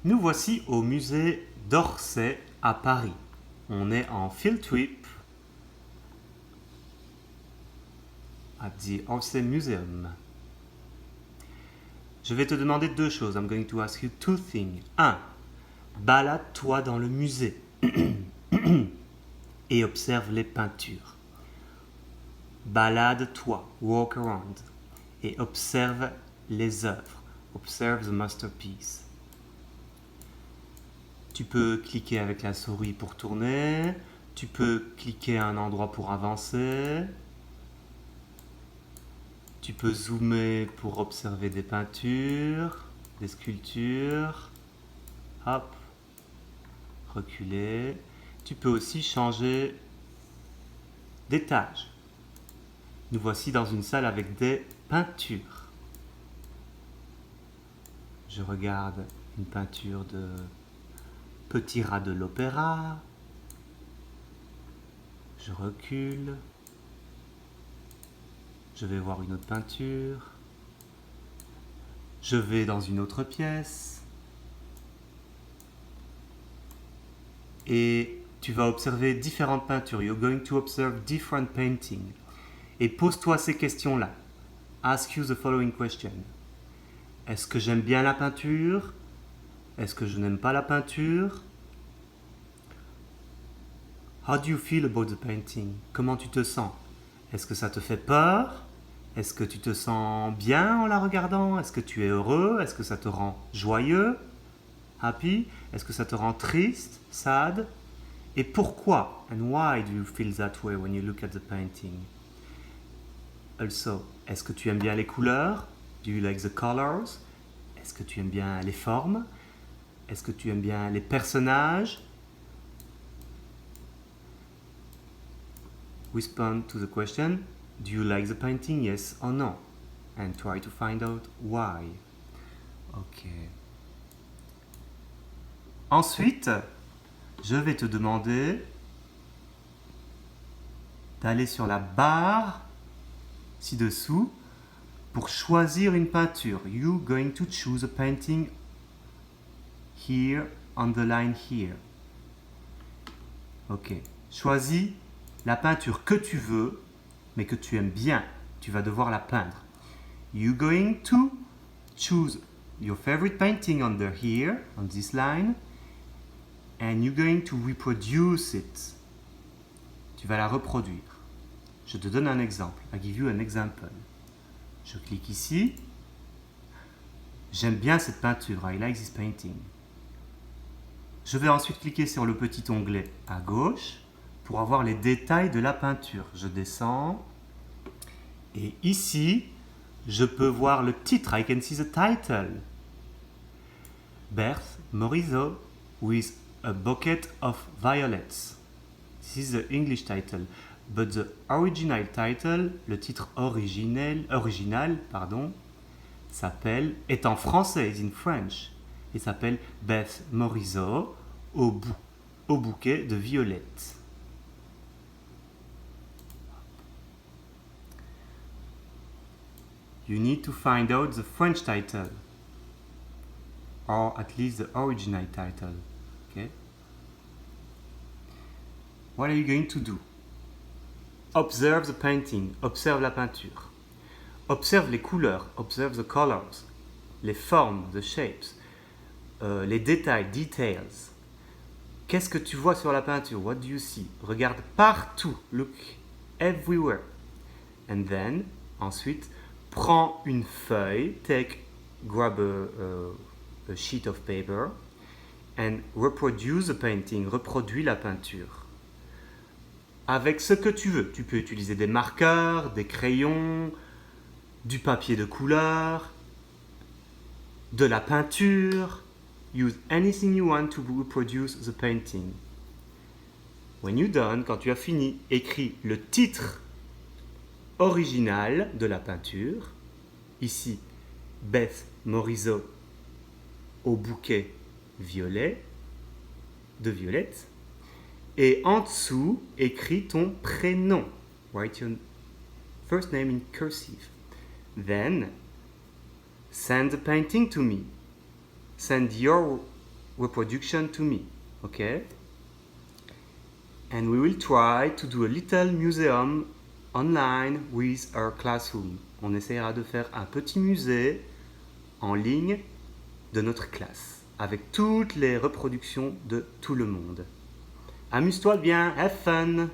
Nous voici au musée d'Orsay à Paris. On est en field trip at the Orsay Museum. Je vais te demander deux choses. I'm going to ask you two things. 1. Balade-toi dans le musée et observe les peintures. Balade-toi, walk around, et observe les œuvres. Observe the masterpiece. Tu peux cliquer avec la souris pour tourner. Tu peux cliquer à un endroit pour avancer. Tu peux zoomer pour observer des peintures, des sculptures. Hop. Reculer. Tu peux aussi changer d'étage. Nous voici dans une salle avec des peintures. Je regarde une peinture de Petit rat de l'opéra. Je recule. Je vais voir une autre peinture. Je vais dans une autre pièce. Et tu vas observer différentes peintures. You're going to observe different paintings. Et pose-toi ces questions-là. Ask you the following question. Est-ce que j'aime bien la peinture? Est-ce que je n'aime pas la peinture? How do you feel about the painting? Comment tu te sens? Est-ce que ça te fait peur? Est-ce que tu te sens bien en la regardant? Est-ce que tu es heureux? Est-ce que ça te rend joyeux? Happy? Est-ce que ça te rend triste? Sad? Et pourquoi? And why do you feel that way when you look at the painting? Also, est-ce que tu aimes bien les couleurs? Do you like the colors? Est-ce que tu aimes bien les formes? Est-ce que tu aimes bien les personnages? Respond to the question, do you like the painting, yes or no? And try to find out why. Ok. Ensuite, je vais te demander d'aller sur la barre ci-dessous pour choisir une peinture. You're going to choose a painting here on the line here. Ok. Choisis la peinture que tu veux, mais que tu aimes bien. Tu vas devoir la peindre. You're going to choose your favorite painting under here, on this line, and you're going to reproduce it. Tu vas la reproduire. Je te donne un exemple. I give you an example. Je clique ici. J'aime bien cette peinture. I like this painting. Je vais ensuite cliquer sur le petit onglet à gauche pour avoir les détails de la peinture. Je descends. Et ici, je peux voir le titre. I can see the title. Berthe Morisot with a bouquet of violets. This is the English title. But the original title, le titre original, s'appelle, est en français, is in French. Il s'appelle Berthe Morisot au bouquet de violettes. You need to find out the French title, or at least the original title. Okay? What are you going to do? Observe the painting. Observe la peinture. Observe les couleurs. Observe the colors. Les formes, the shapes. Les détails, details. Qu'est-ce que tu vois sur la peinture? What do you see? Regarde partout. Look everywhere. And then, ensuite, prends une feuille. Grab a sheet of paper and reproduce the painting. Reproduis la peinture. Avec ce que tu veux. Tu peux utiliser des marqueurs, des crayons, du papier de couleur, de la peinture. Use anything you want to reproduce the painting. When you're done, quand tu as fini, écris le titre original de la peinture. Ici, Berthe Morisot au bouquet violet, de violettes. Et en dessous, écris ton prénom. Write your first name in cursive. Then, send the painting to me. Send your reproduction to me. Okay? And we will try to do a little museum online with our classroom. On essaiera de faire un petit musée en ligne de notre classe, avec toutes les reproductions de tout le monde. Amuse-toi bien, have fun!